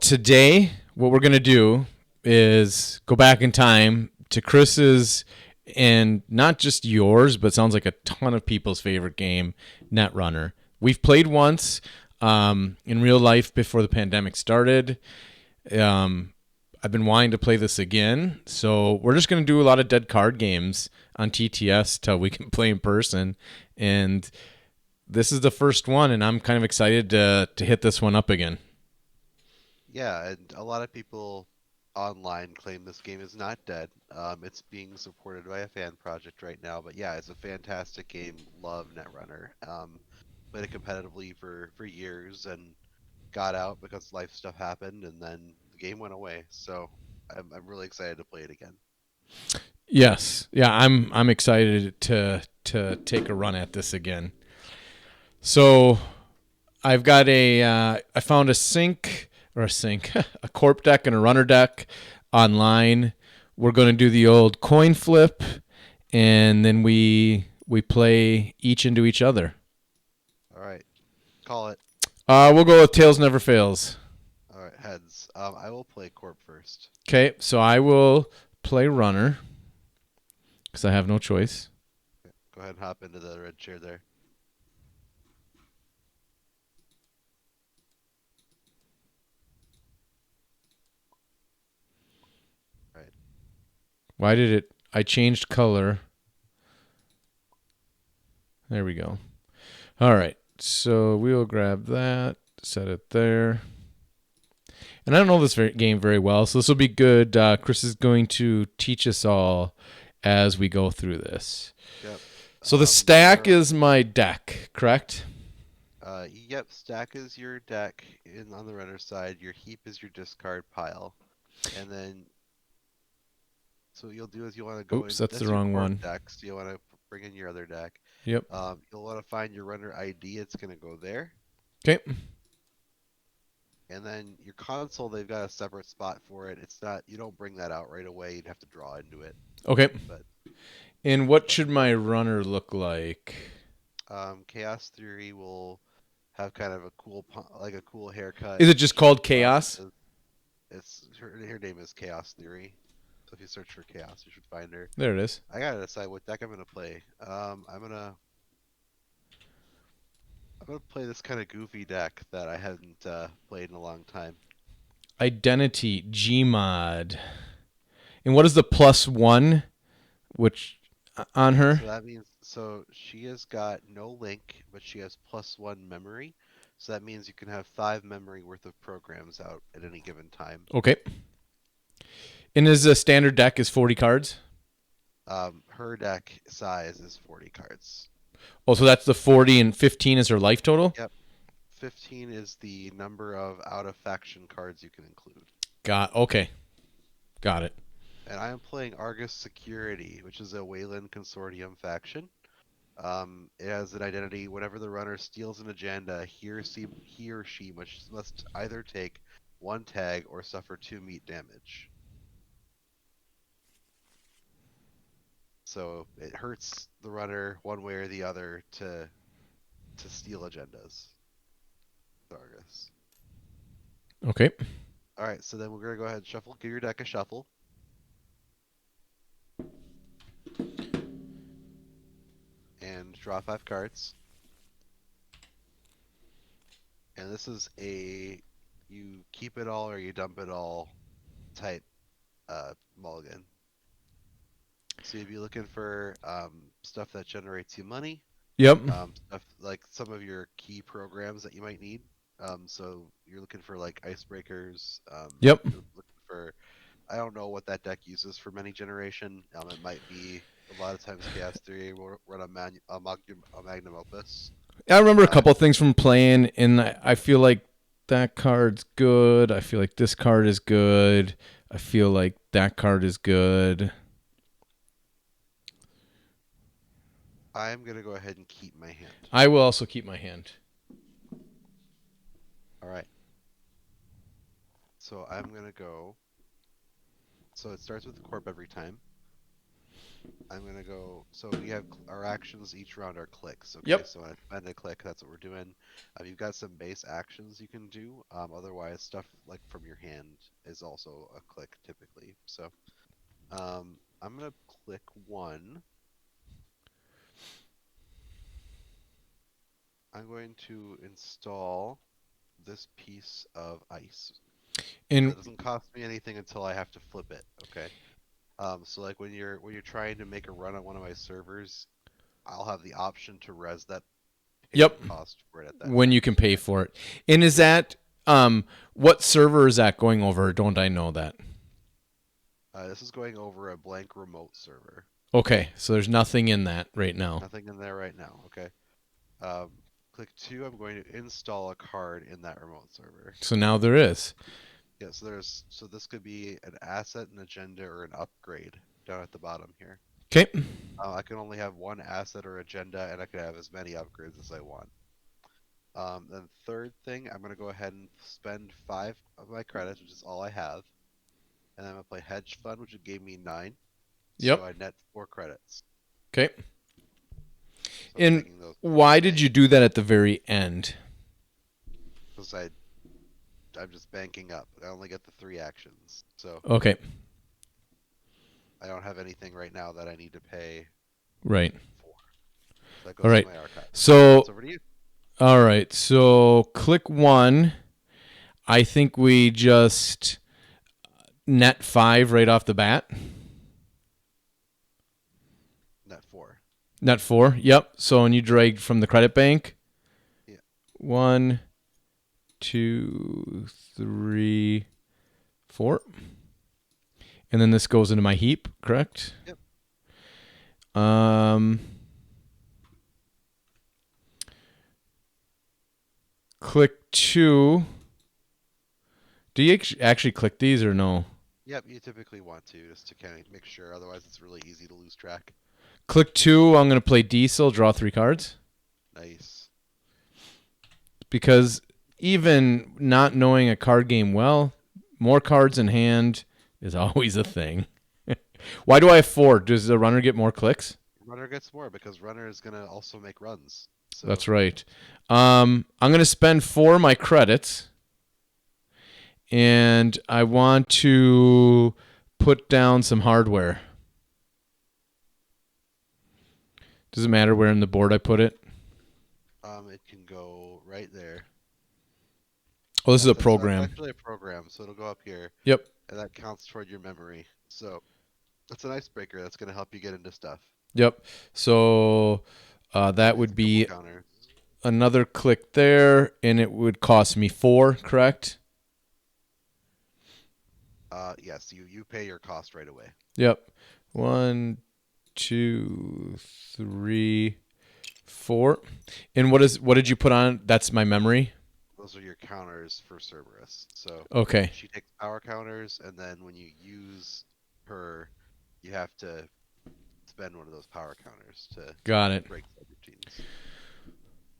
today, what we're going to do is go back in time to Chris's and not just yours, but sounds like a ton of people's favorite game, Netrunner. We've played once in real life before the pandemic started. I've been wanting to play this again, so we're just going to do a lot of dead card games on TTS till we can play in person. And this is the first one, and I'm kind of excited to hit this one up again. Yeah, and a lot of people online claim this game is not dead. It's being supported by a fan project right now, but yeah, it's a fantastic game. Love Netrunner. Played it competitively for years and got out because life stuff happened, and then the game went away. So I'm really excited to play it again. Yes, yeah, I'm excited to take a run at this again. So I've got I found a corp deck and a runner deck online. We're going to do the old coin flip, and then we play each into each other. All right, call it. We'll go with tails never fails. All right, heads. I will play Corp first. Okay, so I will play runner because I have no choice. Okay, go ahead and hop into the red chair there. All right. Why did it? I changed color. There we go. All right, so we'll grab that, set it there. And I don't know this game very well, so this will be good. Chris is going to teach us all as we go through this. Yep. So the stack is my deck, correct? Yep. Stack is your deck on the runner side. Your heap is your discard pile, and then so what you'll do is you want to go Oops, in. that's the That's your wrong corp one. deck. So you want to bring in your other deck. Yep. You'll want to find your runner ID. It's gonna go there, Okay. and then your console. They've got a separate spot for it. It's not. You don't bring that out right away. You'd have to draw into it. Okay. But And what should my runner look like? Chaos Theory will have kind of a like a cool haircut. Is it just called Chaos? It's her name is Chaos Theory. So if you search for Chaos, you should find her. There it is. I gotta decide what deck I'm gonna play. I'm gonna play this kind of goofy deck that I hadn't played in a long time. Identity Gmod. And what is the +1? Which on her? So that means she has got no link, but she has +1 memory. So that means you can have 5 memory worth of programs out at any given time. Okay. And is the standard deck is 40 cards? Her deck size is 40 cards. Oh, so that's the 40 and 15 is her life total? Yep. 15 is the number of out of faction cards you can include. Okay. Got it. And I am playing Argus Security, which is a Wayland Consortium faction. It has an identity. Whenever the runner steals an agenda, he or she must either take 1 tag or suffer 2 meat damage. So it hurts the runner one way or the other to steal agendas. Argus. Okay. All right, so then we're gonna go ahead and shuffle. Give your deck a shuffle. And draw 5 cards. And this is you keep it all or you dump it all type mulligan. So you'd be looking for stuff that generates you money. Yep. Stuff like some of your key programs that you might need. So you're looking for like icebreakers. Yep. You're looking for, I don't know what that deck uses for many generation. It might be a lot of times Chaos 3 will run a Magnum Opus. I remember a couple of things from playing, and I feel like that card's good. I feel like this card is good. I feel like that card is good. I'm going to go ahead and keep my hand. I will also keep my hand. All right. So I'm going to go. So it starts with the corp every time. I'm gonna go. So we have our actions each round are clicks. Okay, Yep. so when I spend a click, that's what we're doing. You've got some base actions you can do. Otherwise, stuff like from your hand is also a click typically. So I'm gonna click one. I'm going to install this piece of ice. And That doesn't cost me anything until I have to flip it. Okay. So like when you're trying to make a run on one of my servers, I'll have the option to res that, pay the yep, cost for it at that when time. you can pay Okay. for it. And is Yep. that what server is that going over? Don't I know that? This is going over a blank remote server. Okay, so there's nothing in that right now. Nothing in there right now. Okay. Um, Click two. I'm going to install a card in that remote server. So now there is. Yeah. So this could be an asset, an agenda, or an upgrade down at the bottom here. Okay. I can only have one asset or agenda, and I can have as many upgrades as I want. Then third thing, I'm gonna go ahead and spend 5 of my credits, which is all I have, and I'm gonna play hedge fund, which gave me 9, so Yep. I net 4 credits. Okay. So I'm And taking those to the why did you bank do that at the very end? because I'm just banking up. I only get the 3 actions, so Okay. I don't have anything right now that I need to pay Right. for. So that All goes to right. my archive. Now it's So over to you. all right. So click one. I think we just net 5 right off the bat. Net 4. Net 4. Yep. So when you drag from the credit bank, Yeah. 1, 2, 3, 4. And then this goes into my heap, correct? Yep. Um, click 2. Do you actually click these or no? Yep. You typically want to just to kind of make sure. Otherwise, it's really easy to lose track. Click 2. I'm going to play Diesel, draw 3 cards. Nice. Because even not knowing a card game well, more cards in hand is always a thing. Why do I have 4? Does the runner get more clicks? Runner gets more because runner is gonna also make runs. So That's right. I'm going to spend 4 of my credits, and I want to put down some hardware. Does it matter where in the board I put it? it can go right there. Oh, this is a That's program. actually a program, so it'll go up here, Yep. and that counts toward your memory. So that's an icebreaker that's gonna help you get into stuff. Yep. So that It's would a couple be counters. another click there, and it would cost me 4, correct? Yes, you pay your cost right away. Yep. 1, 2, 3, 4. And what did you put on? That's my memory. Those are your counters for Cerberus. So Okay. she takes power counters, and then when you use her, you have to spend one of those power counters to Got it. break subroutines.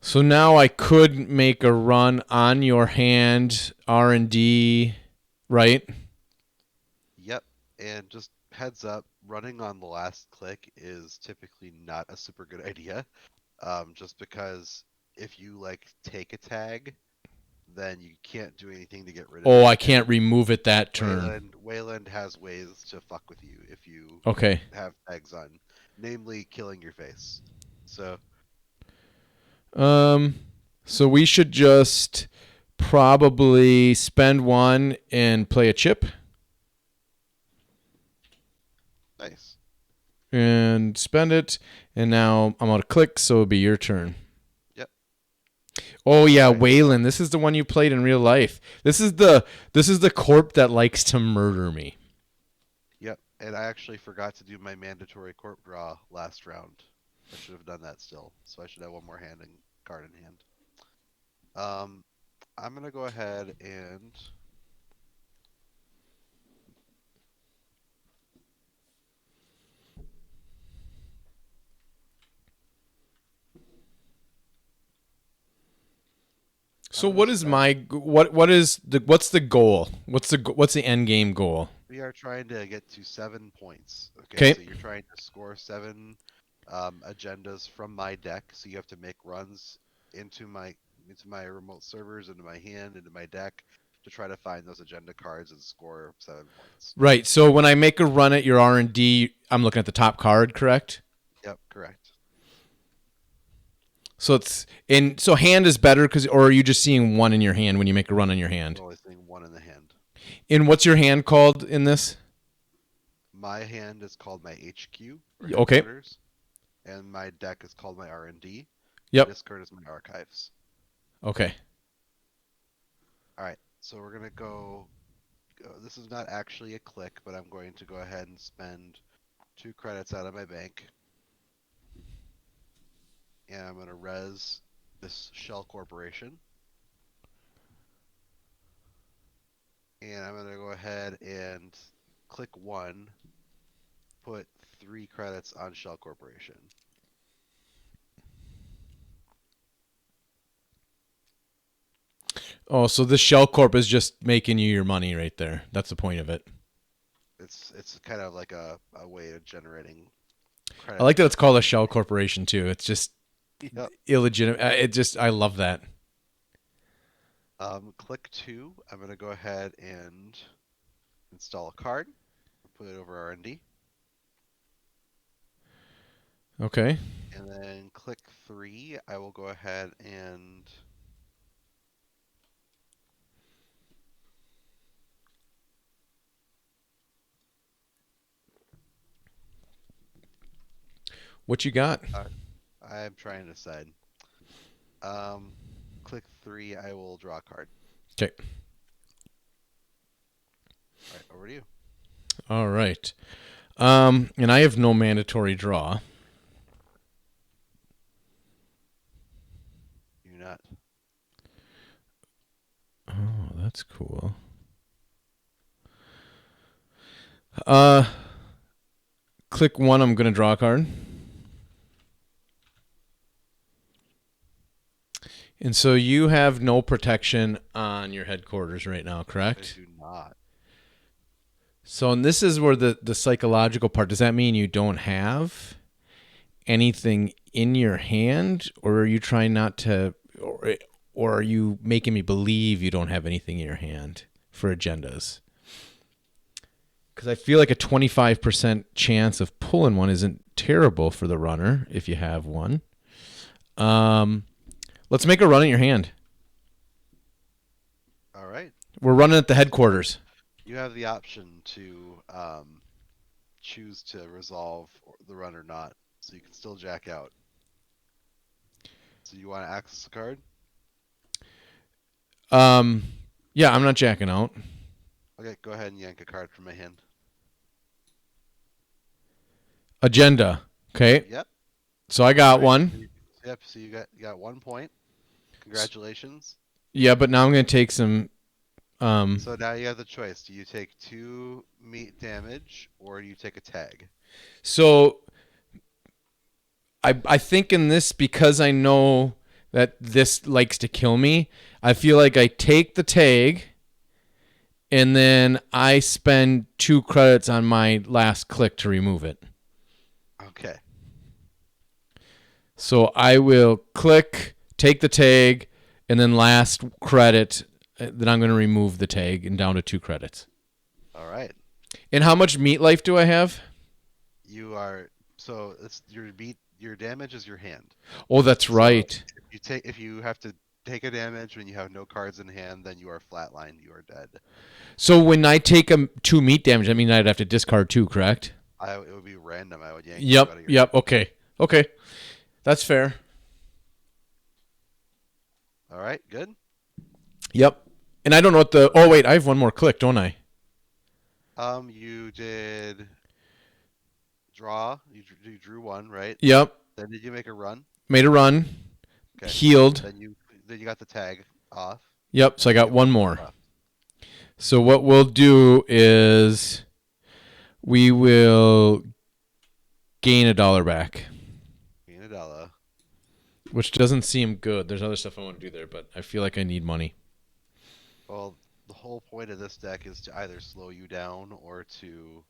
So now I could make a run on your hand R&D, right? Yep, and just heads up, running on the last click is typically not a super good idea. Just because if you like take a tag, then you can't do anything to get rid of Oh, it. I And can't remove it that turn. Wayland has ways to fuck with you if you Okay. have tags on, namely killing your face. So Um so we should just probably spend 1 and play a chip nice. and spend it, and now I'm out of clicks, so it'll be your turn. Yep. Oh yeah, I have Waylon. This is the one you played in real life. This is the corp that likes to murder me. Yep. And I actually forgot to do my mandatory corp draw last round. I should have done that still. So I should have one more hand and card in hand. Um, I'm gonna go ahead and So what is what's the goal? What's the end game goal? We are trying to get to 7 points. Okay, Okay. so you're trying to score 7 agendas from my deck. So you have to make runs into my remote servers, into my hand, into my deck to try to find those agenda cards and score 7 points. Right. So when I make a run at your R&D, I'm looking at the top card, correct? Yep, correct. So hand is better or are you just seeing one in your hand when you make a run on your hand? I'm only seeing 1 in the hand. And what's your hand called in this? My hand is called my HQ, or Okay. headquarters, and my deck is called my R&D. Yep. This card is my archives. Okay. All right, so we're gonna go. This is not actually a click, but I'm going to go ahead and spend 2 credits out of my bank, and I'm gonna res this shell corporation, and I'm gonna go ahead and click 1, put 3 credits on shell corporation. Oh, so this shell corp is just making you your money right there. That's the point of it. It's kind of like a way of generating credits. I like that it's called a shell corporation too. It's just Yep. illegitimate. I love that. Click 2. I'm gonna go ahead and install a card. Put it over R&D. Okay. And then click 3. I will go ahead and What you got? I'm trying to decide. Click 3. I will draw a card. Okay. All right, over to you. All right. And I have no mandatory draw. You're not. Oh, that's cool. Click 1. I'm gonna draw a card. And so you have no protection on your headquarters right now, correct? I do not. So, and this is where the psychological part, does that mean you don't have anything in your hand, or are you trying not to, or are you making me believe you don't have anything in your hand for agendas? Because I feel like a 25% chance of pulling one isn't terrible for the runner if you have one. Let's make a run in your hand. All right. We're running at the headquarters. You have the option to choose to resolve the run or not, so you can still jack out. So you want to access the card? Yeah, I'm not jacking out. Okay, go ahead and yank a card from my hand. Agenda. Okay. Yep. So I got All right. one. Yep. So you got 1 point. Congratulations. Yeah, but now I'm going to take some. So now you have the choice. Do you take 2 meat damage or do you take a tag? So I think in this, because I know that this likes to kill me, I feel like I take the tag and then I spend 2 credits on my last click to remove it. Okay. So I will click, take the tag, and then last credit, then I'm going to remove the tag and down to 2 credits. All right. And how much meat life do I have? You are so it's your damage is your hand. Oh, that's right. If you have to take a damage when you have no cards in hand, then you are flatlined. You are dead. So when I take 2 meat damage, I mean I'd have to discard 2, correct? It would be random. I would yank you out of your Yep. Okay. That's fair. All right, good. Yep. And I don't know what the. Oh wait, I have one more click, don't I? You did draw. You drew 1, right? Yep. Then did you make a run? Made a run. Okay. Healed. Then you got the tag off. Yep. So I got one more. Left. So what we'll do is we will gain $1 back. Gain $1. which doesn't seem good. There's other stuff I want to do there, but I feel like I need money. Well, the whole point of this deck is to either slow you down or to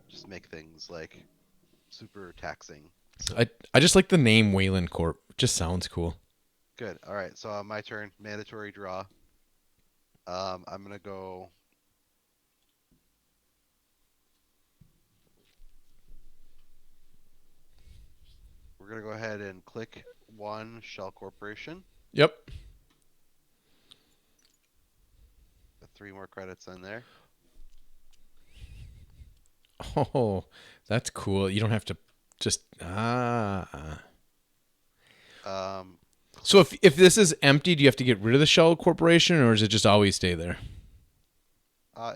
just make things like super taxing. So I just like the name Wayland Corp. It just sounds cool. good. All right, so my turn. Mandatory draw. I'm gonna go. We're gonna go ahead and click one Shell Corporation. Yep. Got 3 more credits in there. Oh, that's cool. You don't have to just Um, So if this is empty, do you have to get rid of the shell corporation, or does it just always stay there?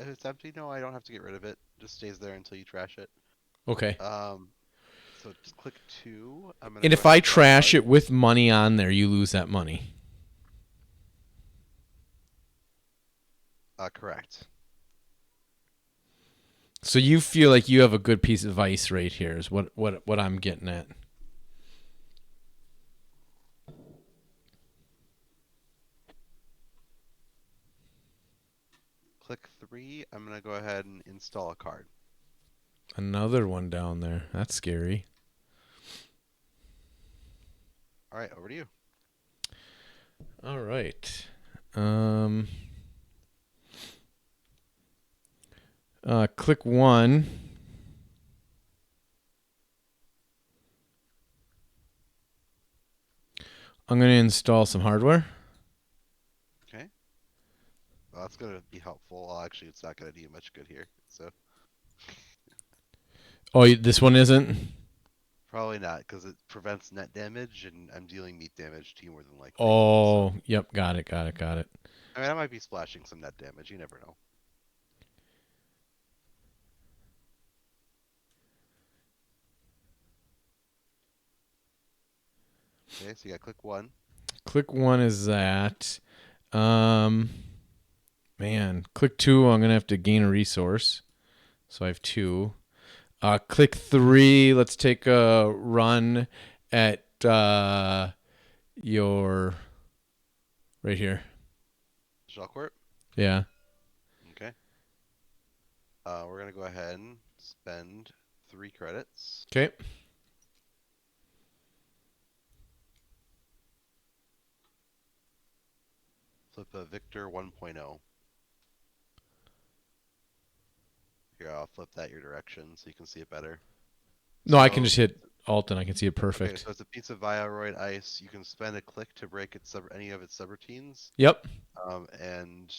if it's empty, no, I don't have to get rid of it. Just stays there until you trash it. Okay. So just click 2. I'm gonna And go if ahead I and draw a trash card. it with money on there, you lose that money. Correct. So you feel like you have a good piece of ice right here is what I'm getting at. Click 3. I'm gonna go ahead and install a card. Another one down there. That's scary. All right, over to you. All right. Um Click 1. I'm going to install some hardware. Okay. Well, that's gonna be helpful. Well, actually, it's not gonna do you much good here. So Oh, this one isn't? probably not, because it prevents net damage, and I'm dealing meat damage to you more than likely. So Oh, yep, got it. I mean, I might be splashing some net damage. You never know. Okay, so you got click 1. Click 1 is that. Um Man, click 2, I'm going to have to gain a resource. So I have 2. Click 3, let's take a run at your right here. Shellcorp. Yeah. Okay. We're gonna go ahead and spend 3 credits. Okay. Flip a Victor 1.0. Here, I'll flip that your direction so you can see it better. No, I can So, just hit Alt and I can see it okay, perfect. so it's a piece of Vioroid ice. You can spend a click to break its any of its subroutines, Yep. and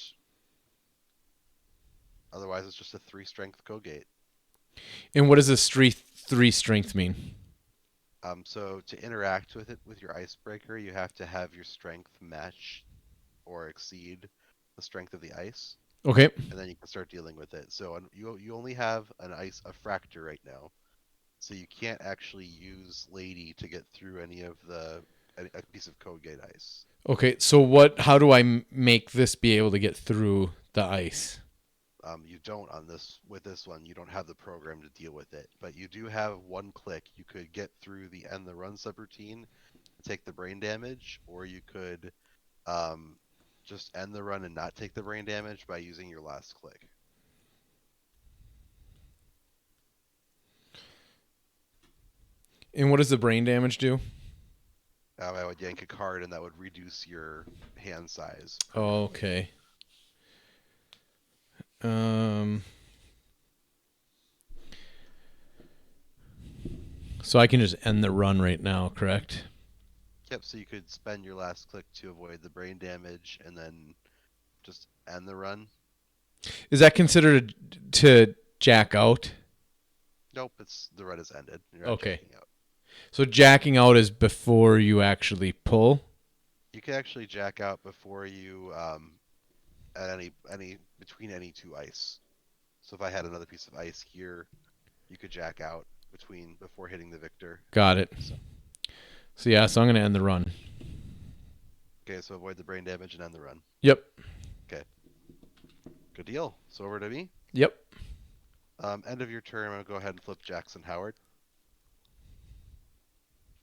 otherwise it's just a 3 strength code gate. And what does this 3 strength mean? So to interact with it with your icebreaker, you have to have your strength match or exceed the strength of the ice, Okay. and then you can start dealing with it. So you only have a fracture right now, so you can't actually use Lady to get through any of a piece of code gate ice. Okay, so how do I make this be able to get through the ice? You don't on this with this one. You don't have the program to deal with it, but you do have 1 click. You could get through the end the run subroutine, take the brain damage, or you could um, just end the run and not take the brain damage by using your last click. And what does the brain damage do? I would yank a card, and that would reduce your hand size. Okay. Um So I can just end the run right now, correct? Yep. So you could spend your last click to avoid the brain damage, and then just end the run. Is that considered to jack out? Nope. It's the run is ended. You're not Okay. jacking out. So jacking out is before you actually pull? You can actually jack out before you at any between any 2 ice. So if I had another piece of ice here, you could jack out before hitting the victor. Got it. So yeah, so I'm going to end the run. Okay, so avoid the brain damage and end the run. Yep. Okay, good deal. So over to me. Yep. End of your turn. I'm gonna go ahead and flip Jackson Howard.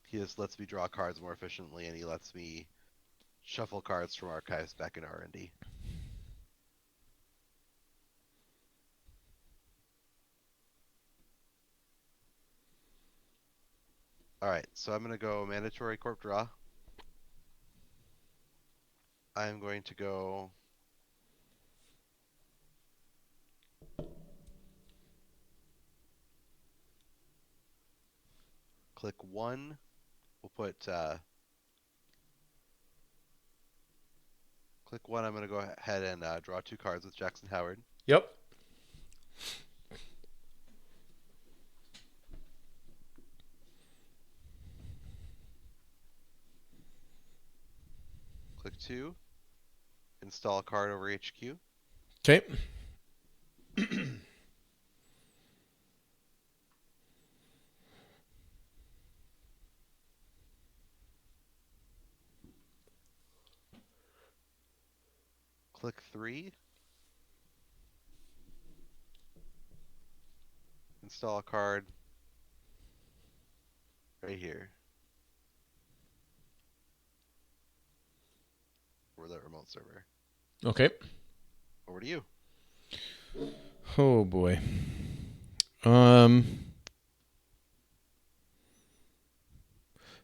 He just lets me draw cards more efficiently, and he lets me shuffle cards from archives back into R&D. All right, so I'm going to go mandatory corp draw. I'm going to go click one. We'll put click one. I'm going to go ahead and draw 2 cards with Jackson Howard. Yep. Click two. Install a card over HQ. Okay. Click three. Install a card right here over the remote server. Okay. Over to you. Oh boy.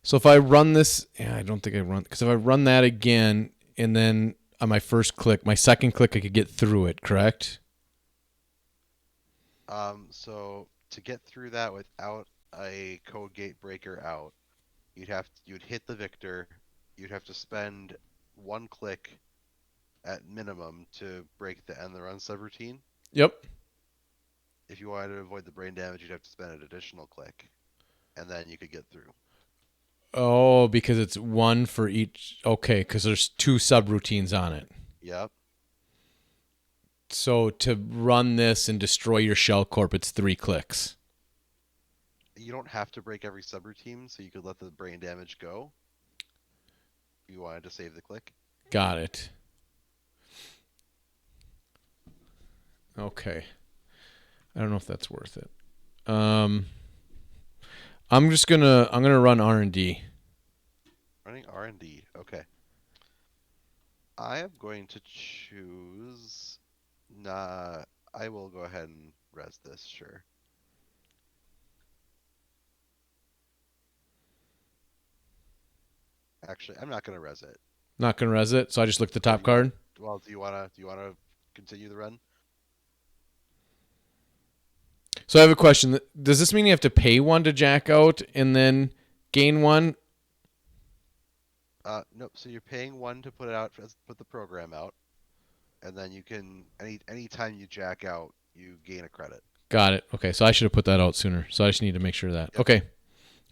So if I run this, yeah, I don't think I run, because if I run that again and then on my first click, my second click, I could get through it, correct? So to get through that without a code gate breaker out, you'd hit the victor. You'd have to spend 1 click at minimum to break the end the run subroutine. Yep. If you wanted to avoid the brain damage, you'd have to spend an additional click, and then you could get through. Oh, because it's one for each. Okay, because there's 2 subroutines on it. Yep. So to run this and destroy your shell corp, it's 3 clicks. You don't have to break every subroutine, so you could let the brain damage go if you wanted to save the click. Got it. Okay. I don't know if that's worth it. I'm gonna run R&D. Running R&D. Okay. I am going to choose. Nah, I will go ahead and res this. Sure. Actually, I'm not gonna res it. Not gonna res it, so I just look at the Or top card. well, do you wanna continue the run? So I have a question. Does this mean you have to pay 1 to jack out and then gain 1? Nope. So you're paying 1 to put it out, put the program out, and then you can any time you jack out, you gain a credit. Got it. Okay, so I should have put that out sooner. So I just need to make sure of that. Yep. Okay,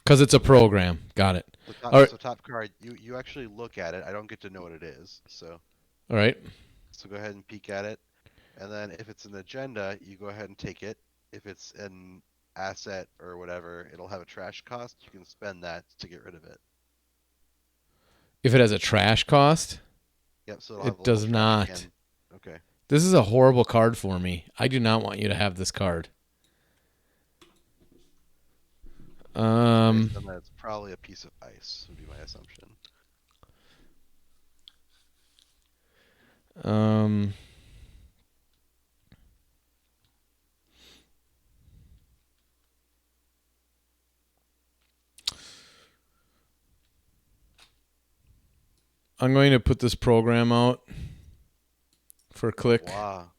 because it's a program. Got it. All right. So top card, you actually look at it. I don't get to know what it is, so All right. go ahead and peek at it, and then if it's an agenda, you go ahead and take it. If it's an asset or whatever, it'll have a trash cost. You can spend that to get rid of it. If it has a trash cost, Yep. So it'll have it a does little trash not. can. Okay. This is a horrible card for me. I do not want you to have this card. Based on that, it's probably a piece of ice, would be my assumption. Um, I'm going to put this program out for a click. Wow.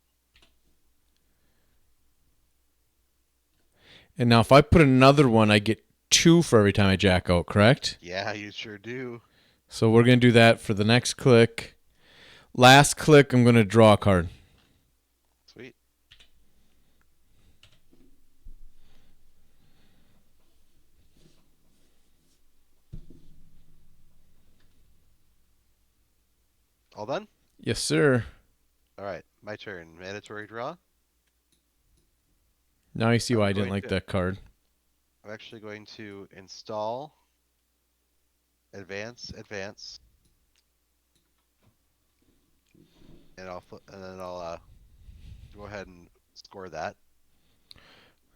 And now if I put another one, I get 2 for every time I jack out, correct? Yeah, you sure do. So we're going to do that for the next click. Last click, I'm going to draw a card. Sweet. All done? Yes, sir. All right, my turn. Mandatory draw. Now you see why I didn't like that card. I'm actually going to install, advance, and then I'll go ahead and score that.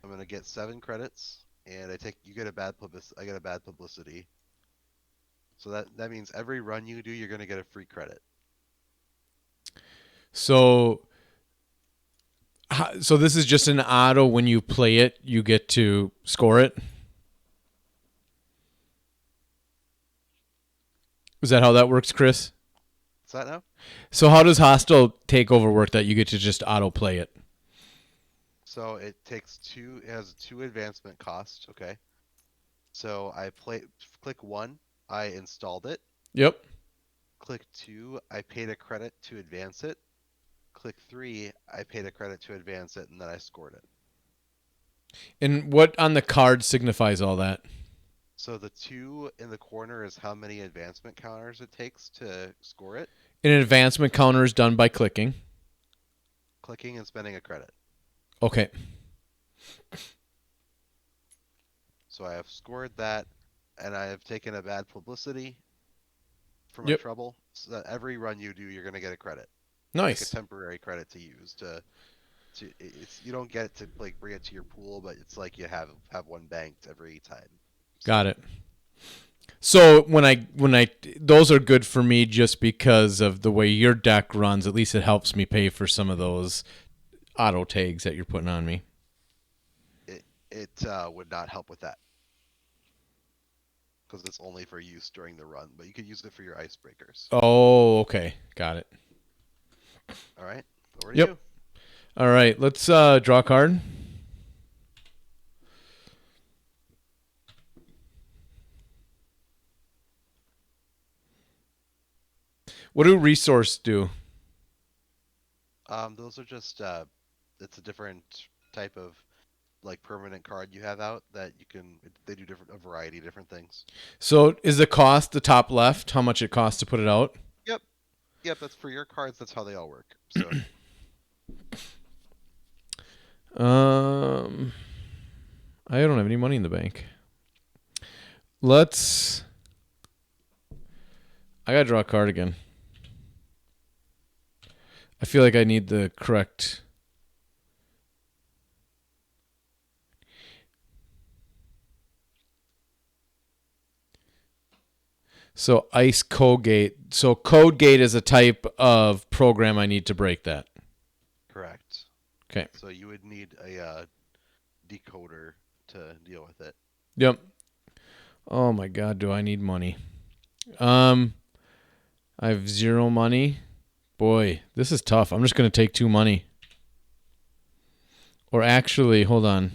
I'm gonna get 7 credits, and you get a bad publicity. I get a bad publicity. So that means every run you do, you're going to get a free credit. So, so this is just an auto. When you play it, you get to score it. Is that how that works, Chris? Is that now? So how does hostile takeover work that you get to just auto play it? So it has two advancement costs. Okay. So click one, I installed it. Yep. Click two, I paid a credit to advance it. Click three, I paid a credit to advance it, and then I scored it. And what on the card signifies all that? So the two in the corner is how many advancement counters it takes to score it. An advancement counter is done by clicking. Clicking and spending a credit. Okay. So I have scored that, and I have taken a bad publicity for my Yep. trouble. So that every run you do, you're going to get a credit. Nice. Like a temporary credit to use it's you don't get it to like bring it to your pool, but it's like you have one banked every time. So, Got it. So when I those are good for me just because of the way your deck runs. At least it helps me pay for some of those auto tags that you're putting on me. it would not help with that because it's only for use during the run, but you could use it for your icebreakers. Oh, okay. Got it. All right, over to Yep. you. All right. Let's draw a card. What do resource do? Those are just it's a different type of like permanent card you have out that they do a variety of different things. So is the cost the top left? How much it costs to put it out? Yep. Yep, that's for your cards. That's how they all work. So I don't have any money in the bank. I gotta draw a card again. I feel like I need the correct. So ice code gate. So code gate is a type of program I need to break that. correct. Okay. So you would need a decoder to deal with it. Yep. Oh my god, do I need money? I have 0 money. Boy, this is tough. I'm just gonna take 2 money. Or actually, hold on.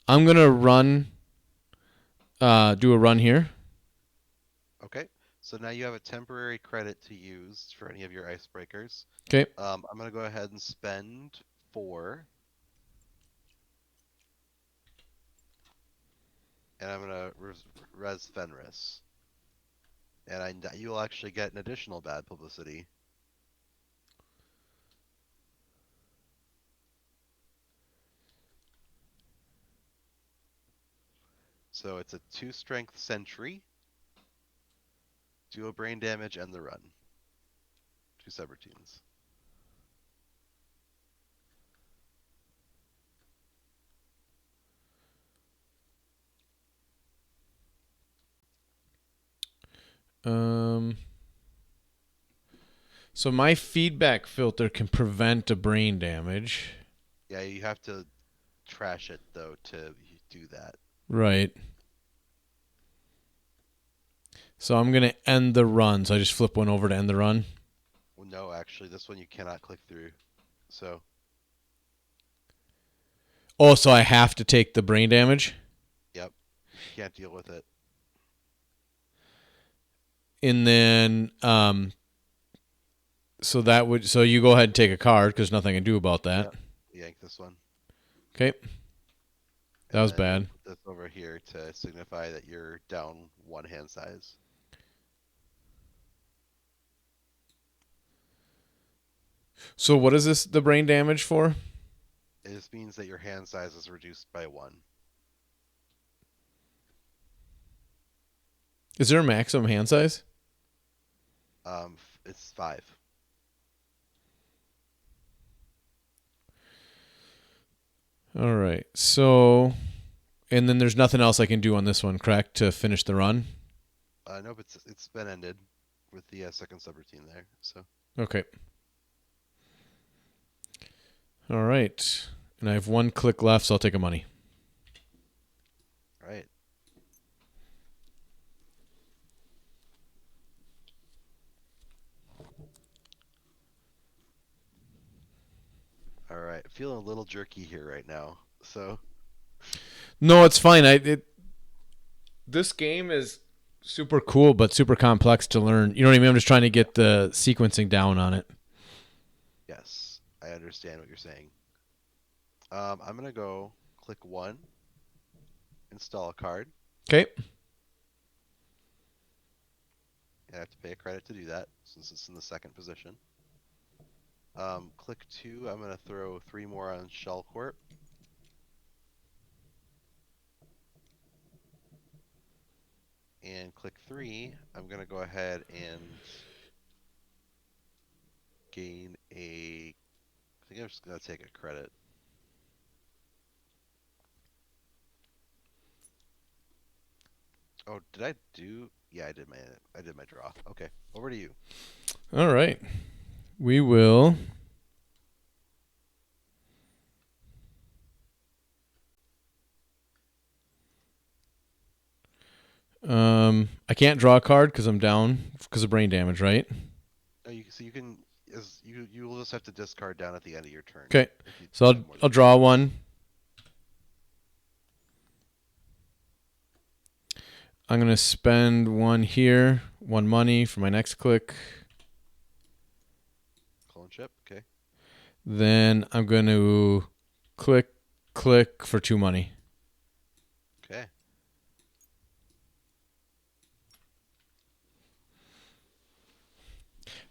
I'm gonna do a run here. Okay. So now you have a temporary credit to use for any of your icebreakers. Okay. I'm gonna go ahead and spend 4. And I'm gonna res Fenris. And you'll actually get an additional bad publicity. So it's a 2 strength sentry, duo brain damage, and the run. 2 subroutines. So my feedback filter can prevent a brain damage. Yeah, you have to trash it though to do that. Right. So I'm gonna end the run. So I just flip one over to end the run. Well, no, actually, this one you cannot click through. So Oh, so I have to take the brain damage? yep, you can't deal with it. And then so you go ahead and take a card because nothing I can do about that. Yep. Yank this one. Okay. That And was then bad. put this over here to signify that you're down 1 hand size. So what is this the brain damage for? It just means that your hand size is reduced by 1. Is there a maximum hand size? It's 5. All right. So and then there's nothing else I can do on this one, correct, to finish the run? Nope, it's been ended with the second subroutine there. So, Okay. All right. And I have one click left, so I'll take a money. all right. All right. Feeling a little jerky here right now. So, No, it's fine. This game is super cool, but super complex to learn. You know what I mean? I'm just trying to get the sequencing down on it. yes, I understand what you're saying. I'm gonna go click one, install a card. Okay. I have to pay a credit to do that since it's in the second position. Click two, I'm gonna throw three more on Shell Corp. And click three, I'm gonna go ahead and gain a. I think I'm just gonna take a credit. Oh, did I do? Yeah, I did my draw. Okay, over to you. All right. We will. I can't draw a card because I'm down because of brain damage, right? Oh, so you can as you will just have to discard down at the end of your turn Okay. if you So have more I'll than two. draw one. I'm gonna spend one here, one money for my next click. Clone chip. Okay. Then I'm going to click for two money. Okay.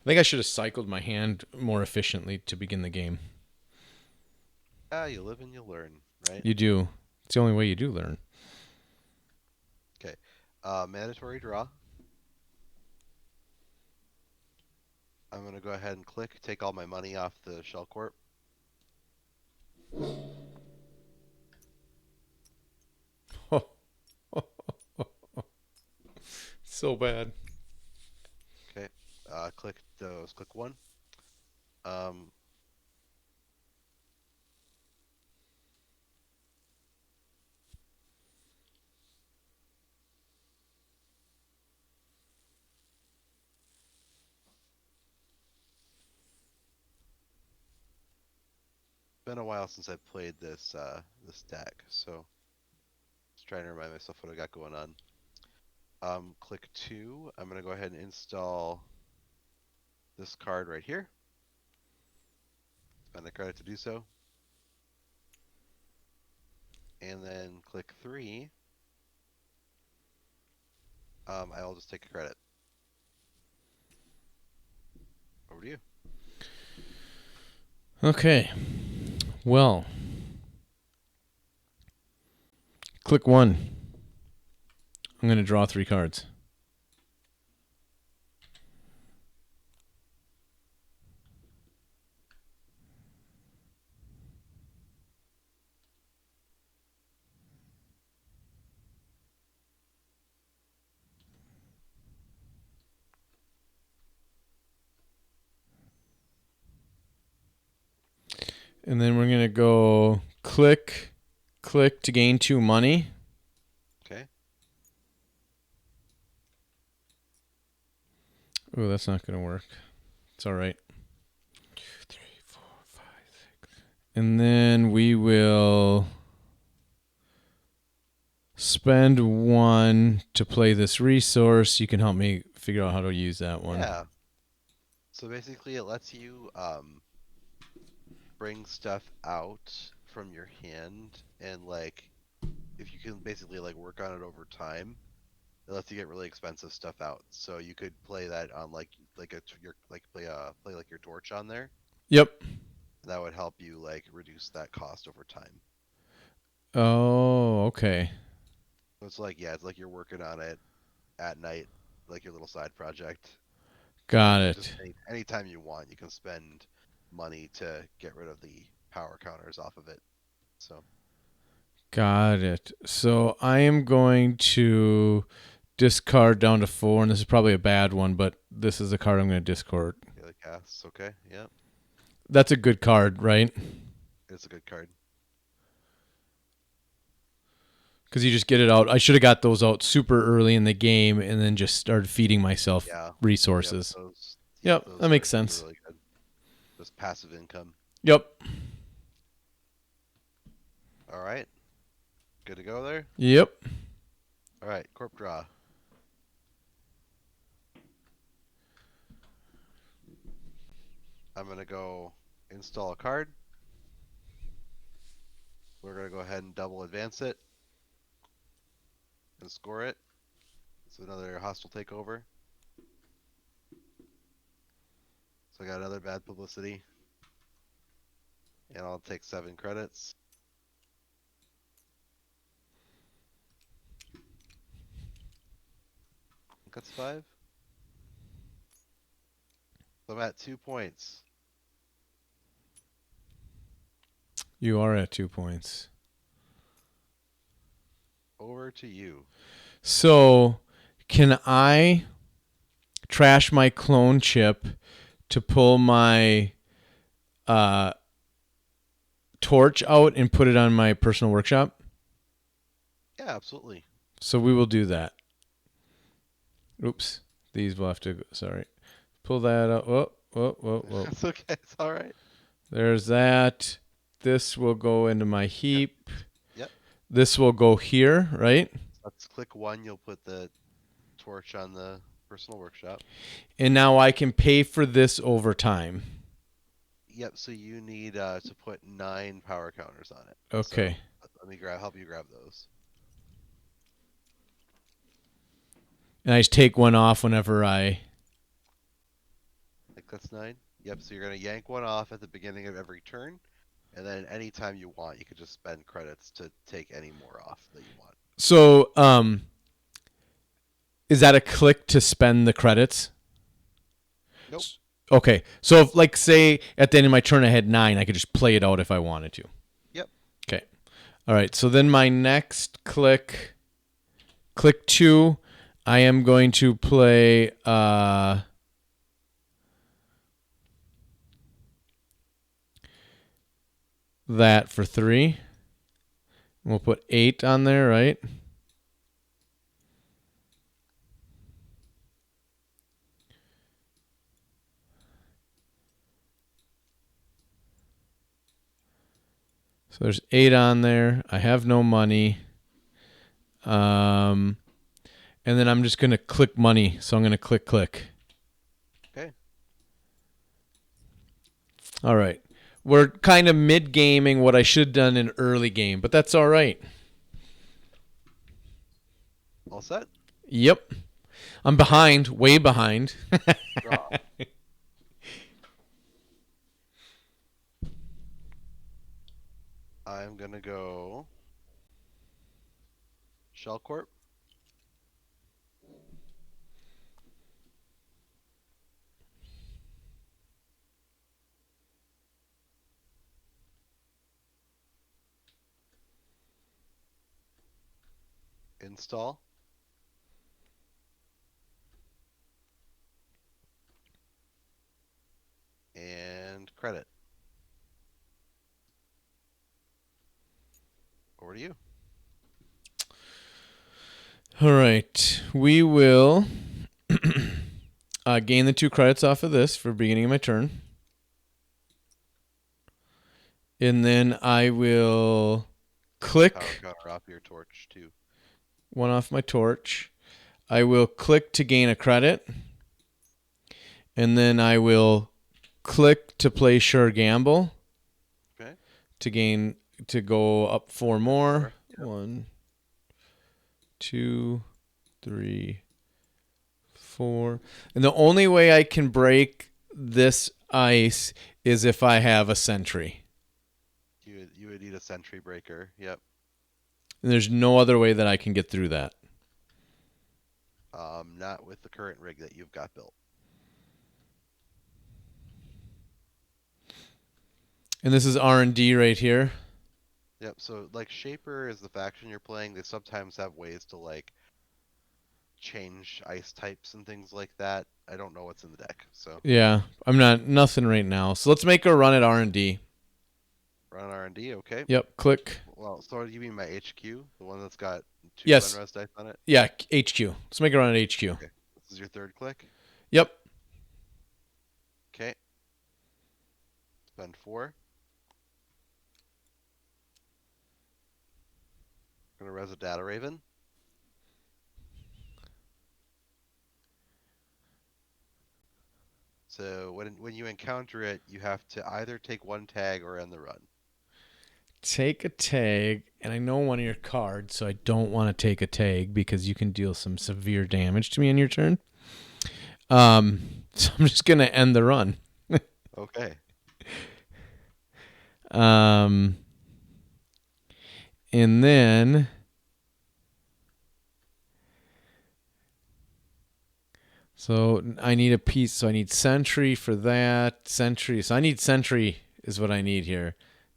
I think I should have cycled my hand more efficiently to begin the game. Ah, you live and you learn, right? You do. It's the only way you do learn. Okay. Mandatory draw. I'm gonna go ahead and click. Take all my money off the Shell Corp. So bad. Okay. Click those. Click one. Um, been a while since I've played this deck, so just trying to remind myself what I got going on. Click two. I'm gonna go ahead and install this card right here. Spend a credit to do so. And then click three. I'll just take a credit. Over to you. Okay. Well, click one. I'm going to draw three cards. And then we're going to go click to gain two money. Okay. Oh, that's not going to work. It's all right. 2, 3, 4, 5, 6. And then we will spend one to play this resource. You can help me figure out how to use that one. Yeah. So basically, it lets you bring stuff out from your hand, and like if you can basically like work on it over time, it lets you get really expensive stuff out. So you could play that on your like play like your torch on there. Yep. And that would help you like reduce that cost over time. Oh, okay. So it's like yeah, it's like you're working on it at night, like your little side project, Got and just it. anytime you want, you can spend money to get rid of the power counters off of it. So Got it. So I am going to discard down to 4, and this is probably a bad one, but this is the card I'm going to discard. Daily casts. Okay. Yep. That's a good card, right? It's a good card. Because you just get it out. I should have got those out super early in the game and then just started feeding myself resources. Yep, that makes sense. Really good. Just passive income. Yep. All right. Good to go there? Yep. All right. Corp draw. I'm going to go install a card. We're going to go ahead and double advance it and score it. So another hostile takeover. So I got another bad publicity. And I'll take 7 credits. I think that's 5. So I'm at 2 points. You are at 2 points. Over to you. So, can I trash my clone chip to pull my torch out and put it on my personal workshop? Yeah, absolutely. So we will do that. Oops. These will have to go. Sorry. Pull that out. Whoa. It's okay. It's all right. There's that. This will go into my heap. Yep. This will go here, right? Let's click 1. You'll put the torch on the personal workshop. And now I can pay for this over time. Yep. So you need to put 9 power counters on it. Okay. So let me help you grab those. And I just take one off whenever I... I think that's 9. Yep. So you're gonna yank one off at the beginning of every turn, and then anytime you want, you could just spend credits to take any more off that you want. So, is that a click to spend the credits? Nope. Okay. So, if, like, say at the end of my turn I had 9, I could just play it out if I wanted to. Yep. Okay. All right. So then my next click 2, I am going to play that for 3. We'll put 8 on there, right? So there's 8 on there. I have no money. And then I'm just going to click money. So I'm going to click. Okay. All right. We're kind of mid-gaming what I should have done in early game, but that's all right. All set? Yep. I'm behind, way behind. Draw. I'm gonna go Shell Corp. Install. And credit. Over to you. All right. We will gain the 2 credits off of this for beginning of my turn. And then I will click Power counter off your torch too. 1 off my torch. I will click to gain a credit. And then I will click to play Sure Gamble. Okay. To go up 4 more. Yep. 1, 2, 3, 4. And the only way I can break this ice is if I have a sentry. You would need a sentry breaker. Yep. And there's no other way that I can get through that. Not with the current rig that you've got built. And this is R&D right here. Yep. So like Shaper is the faction you're playing. They sometimes have ways to like change ice types and things like that. I don't know what's in the deck, so Yeah, I'm not nothing right now. So let's make a run at R&D. run R&D. Okay. Yep, click. Well, so you mean my HQ, the one that's got two Yes. unrest dice on it? Yeah, HQ. Let's make a run at HQ. Okay. This is your third click. Yep. Okay. Spend 4. Gonna res a data raven. So when you encounter it, you have to either take 1 tag or end the run. Take a tag, and I know one of your cards, so I don't want to take a tag because you can deal some severe damage to me on your turn. So I'm just gonna end the run. Okay. And then so I need a piece. So I need Sentry for that. Sentry. So I need Sentry is what I need here.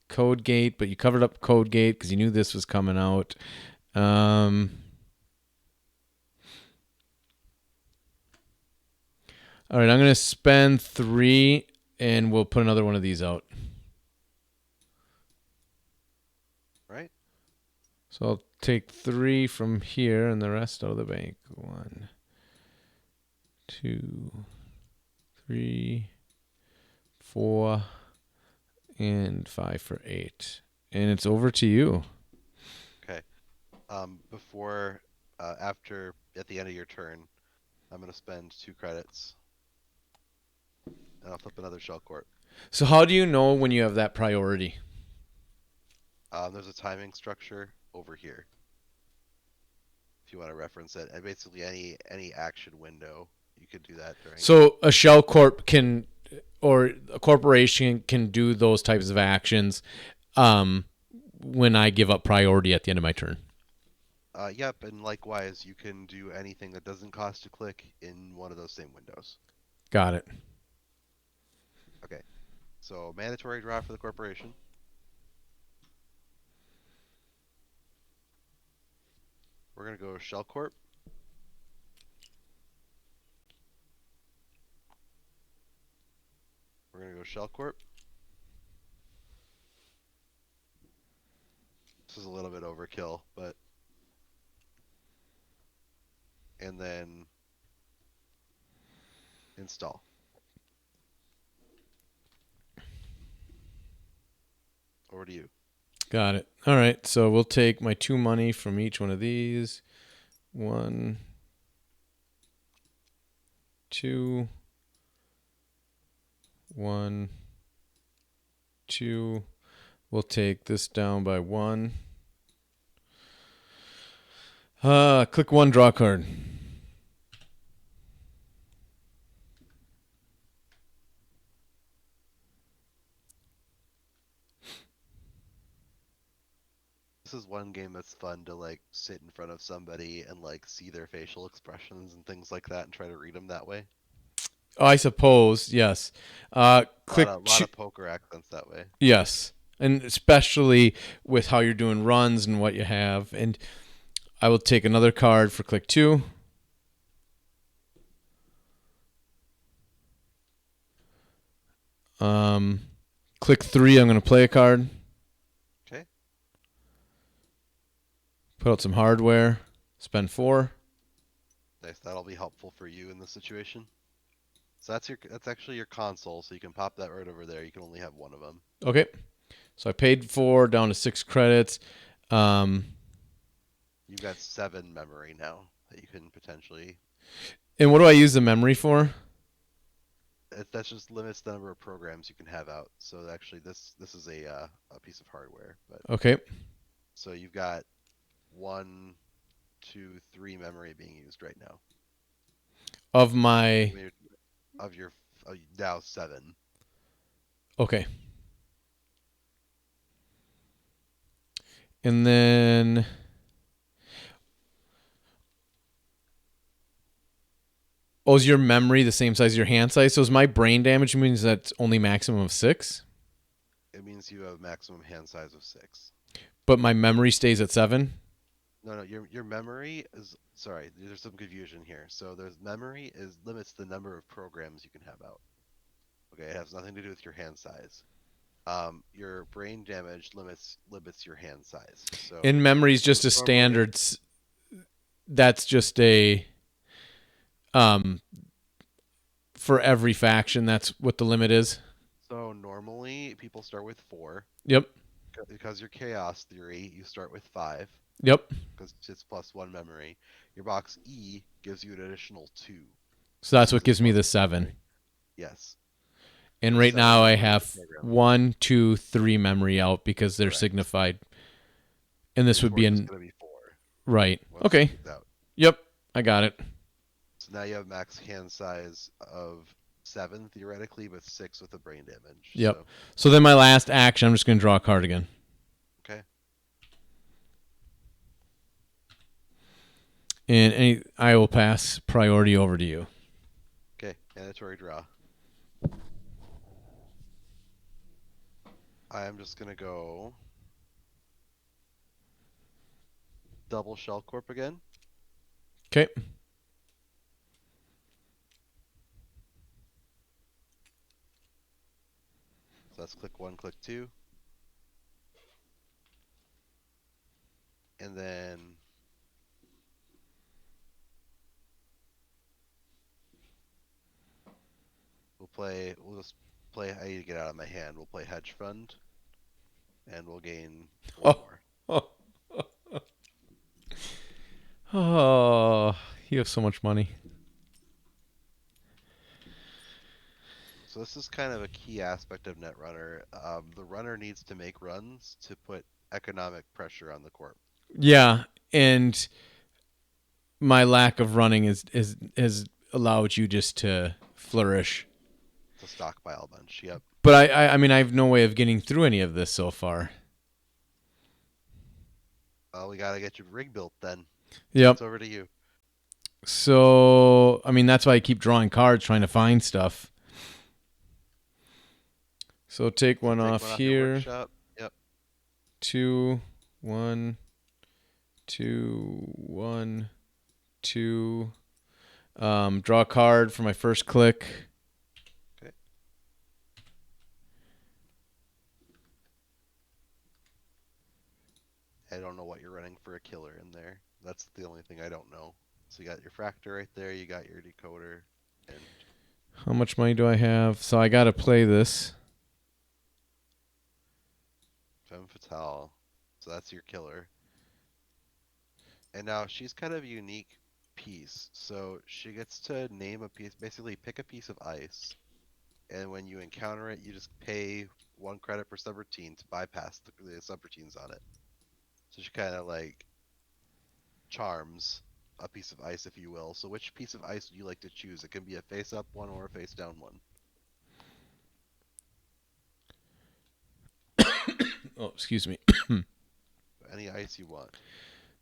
Code Gate, but you covered up Code Gate because you knew this was coming out. All right, I'm going to spend 3, and we'll put another one of these out. Right. So I'll take 3 from here and the rest out of the bank. 1, 2, 3, 4, and 5 for 8. And it's over to you. Okay. After, at the end of your turn, I'm gonna spend 2 credits, and I'll flip another shell corp. So how do you know when you have that priority? There's a timing structure over here, if you want to reference it. And basically, any action window, you could do that during. So a shell corp can, or a corporation can do those types of actions when I give up priority at the end of my turn. Yep, and likewise, you can do anything that doesn't cost a click in one of those same windows. Got it. Okay, so mandatory draw for the corporation. We're gonna go shell corp. We're gonna go shell corp. This is a little bit overkill, but and then install. Over to you. Got it. All right. So we'll take my 2 money from each one of these. 1, 2, 1, 2. We'll take this down by 1. Click 1, draw card. This is one game that's fun to like sit in front of somebody and like see their facial expressions and things like that and try to read them that way. Oh, I suppose, yes. Click A lot of poker accents that way. yes, and especially with how you're doing runs and what you have. And I will take another card for click 2. Click 3. I'm going to play a card. Okay. Put out some hardware. Spend 4. Nice. That'll be helpful for you in this situation. So that's actually your console, so you can pop that right over there. You can only have one of them. Okay. So I paid 4 down to 6 credits. You've got 7 memory now that you can potentially. And what do I use the memory for? That just limits the number of programs you can have out. So actually, this is a piece of hardware. But Okay. so you've got 1, 2, 3 memory being used right now. Of my. Of your now 7. Okay. And then. Oh, is your memory the same size as your hand size? So is my brain damage means that's only maximum of 6? It means you have a maximum hand size of 6. But my memory stays at 7? No, no, your memory is sorry. There's some confusion here. So there's memory is limits the number of programs you can have out. Okay, it has nothing to do with your hand size. Your brain damage limits your hand size. So In memory is just a normally, standard. That's just a um for every faction. That's what the limit is. normally people start with four. Yep. Because your chaos theory, you start with five Yep. because it's plus one memory. Your box E gives you an additional two So that's what because it's gives me plus the one 7. memory. Yes. And So right seven now is I the limit of have program. 1, 2, 3 memory out because they're Correct. signified. And this would Before be it's just an going to be four right. once Okay. it's out. Yep. I got it. So now you have max hand size of seven theoretically, with six with the brain damage. Yep. So So then my last action, I'm just going to draw a card again. okay, And I will pass priority over to you. okay, mandatory draw. I am just gonna go double shell corp again. Okay. So that's click one, click two, and then We'll just play. I need to get out of my hand. We'll play hedge fund, and we'll gain one Oh. more. Oh. Oh. You have so much money. So this is kind of a key aspect of Netrunner. The runner needs to make runs to put economic pressure on the corp. Yeah. And my lack of running is has allowed you just to flourish. To stockpile a bunch. Yep. But I mean I have no way of getting through any of this so far. Well, we gotta get your rig built then. Yep. It's over to you. So I mean that's why I keep drawing cards trying to find stuff. So take So one take off one off your here. workshop. Yep. 2, 1, 2, 1, 2. Draw a card for my first click. Okay. I don't know what you're running for a killer in there. That's the only thing I don't know. So you got your fractor right there. You got your decoder, and How much money do I have? So I got to play this. femme fatale. So that's your killer. And now she's kind of a unique piece. So she gets to name a piece, basically pick a piece of ice, and when you encounter it, you just pay one credit per subroutine to bypass the subroutines on it. So she kind of like charms a piece of ice, if you will. So which piece of ice would you like to choose? It can be a face up one or a face down one. Oh, excuse me. Any ice you want.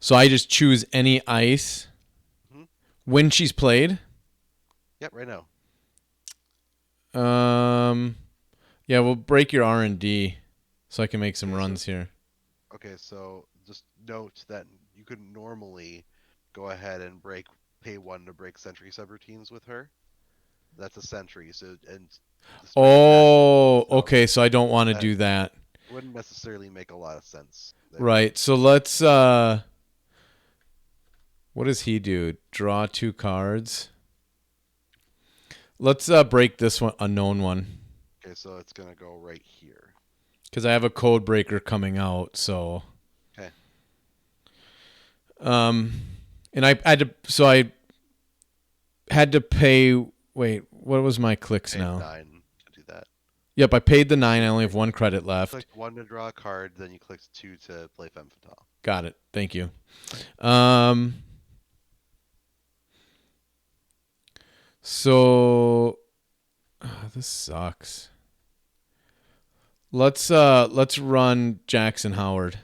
So I just choose any ice Hmm. when she's played. Yep, right now. Um, yeah, we'll break your R&D so I can make some Okay, so runs here. just note that you could normally go ahead and pay one to break sentry subroutines with her. That's a sentry. So and despite that, Oh, so okay. So I don't want to that do that. wouldn't necessarily make a lot of sense there. Right. So let's what does he do? Draw 2 cards. Let's break this one, unknown one, Okay, so it's gonna go right here. because I have a code breaker coming out. So, Okay, um, and I had to, so I had to pay. Wait, what was my clicks paid now? 9 to do that. Yep, I paid the 9. I only have 1 credit left. Click 1 to draw a card, then you click 2 to play femme fatale. Got it. Thank you. Um, so this sucks. Let's run Jackson Howard.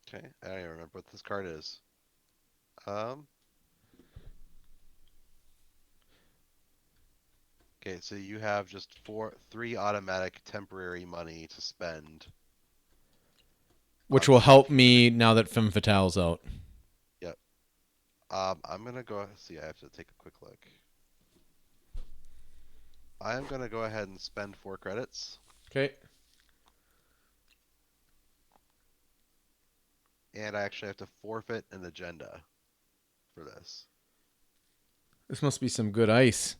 Okay, I don't even remember what this card is. Um. Okay, so you have just 3 automatic temporary money to spend Which on will stuff help here. me now that Femme Fatale's out. I'm gonna go see. I have to take a quick look. I'm gonna go ahead and spend 4 credits, Okay. and I actually have to forfeit an agenda for this. This must be some good ice.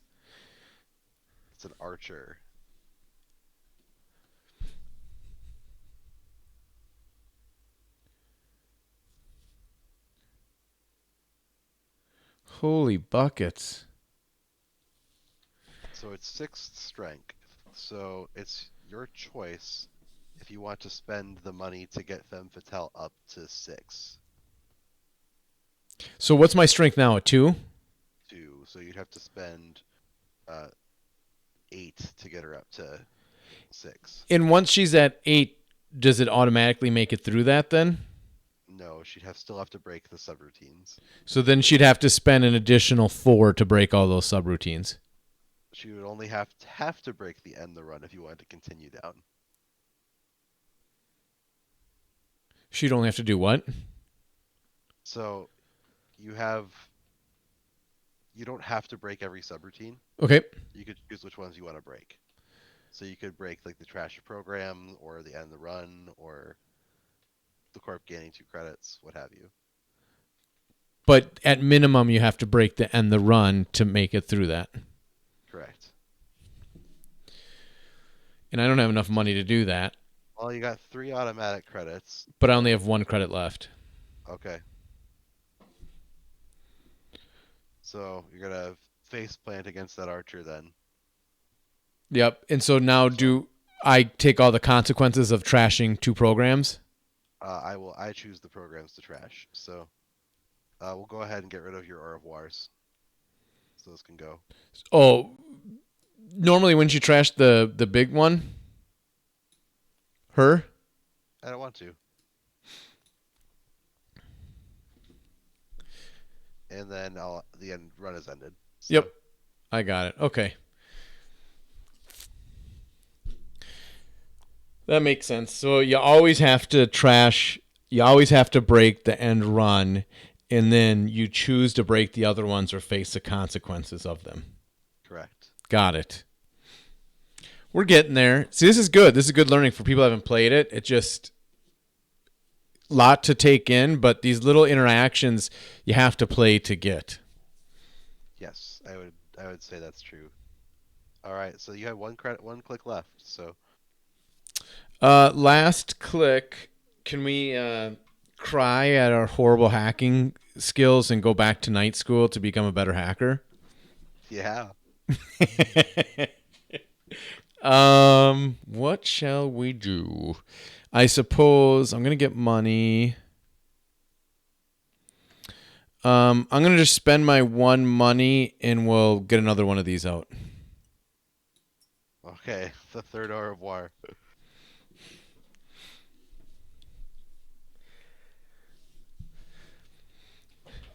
It's an archer. Holy buckets. So it's 6th strength. So it's your choice if you want to spend the money to get Femme Fatale up to 6. So what's my strength now? A 2? 2. So you'd have to spend uh, 8 to get her up to 6. And once she's at 8, does it automatically make it through that then? No, she'd still have to break the subroutines. So then she'd have to spend an additional 4 to break all those subroutines. She would only have to break the end the run if you wanted to continue down. She'd only have to do what? So you don't have to break every subroutine. Okay. You could choose which ones you want to break. So you could break like the trash program or the end the run or the corp gaining 2 credits, what have you. But at minimum, you have to break the end the run to make it through that. Correct. And I don't have enough money to do that. Well, you got 3 automatic credits. But I only have 1 credit left. Okay. So you're gonna face plant against that archer then. Yep. And so now do I take all the consequences of trashing 2 programs? I choose the programs to trash. So we'll go ahead and get rid of your au revoirs. So this can go. Oh, normally when you trash the big one, her. I don't want to. And then the end run is ended. So. Yep. I got it. Okay. That makes sense. So you always have to trash, you always have to break the end run, and then you choose to break the other ones or face the consequences of them. Correct. Got it. We're getting there. See, this is good. This is good learning for people who haven't played it. It just a lot to take in, but these little interactions you have to play to get. Yes, I would say that's true. All right, so you have 1 click left. So Last click. Can we cry at our horrible hacking skills and go back to night school to become a better hacker? yeah, What shall we do? I suppose I'm gonna get money. I'm gonna just spend my 1 money and we'll get another one of these out. okay. The third au revoir.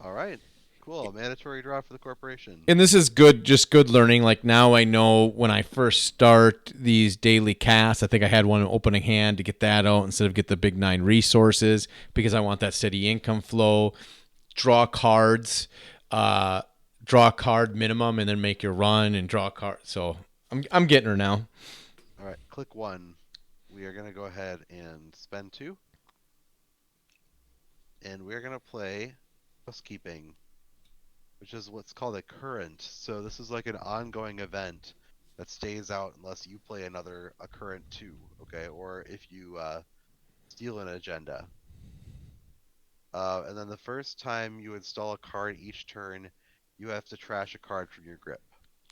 All right, cool. Mandatory draw for the corporation. And this is good, just good learning. Like now I know when I first start these daily casts, I think I had one opening hand to get that out instead of get the big 9 resources because I want that steady income flow. Draw cards, draw a card minimum, and then make your run and draw a card. So I'm getting her now. All right, click 1. We are gonna go ahead and spend 2, and we're gonna play housekeeping, which is what's called a current. So this is like an ongoing event that stays out unless you play a current 2, okay? Or if you steal an agenda. And then the first time you install a card each turn, you have to trash a card from your grip.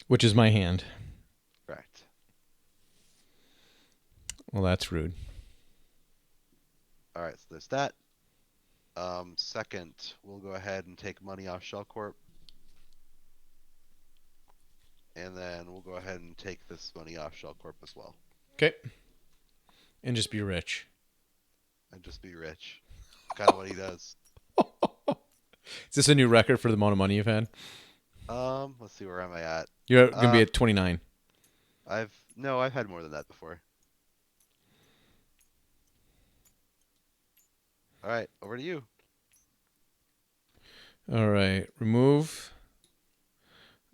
Which is my hand. Correct. Well, that's rude. All right, so there's that. Second, we'll go ahead and take money off Shell Corp. And then we'll go ahead and take this money off Shell Corp as well. Okay. And just be rich. And just be rich. Kind of what he does. Is this a new record for the amount of money you've had? Let's see, where am I at? You're going to be at 29. I've had more than that before. All right, over to you. All right. Remove.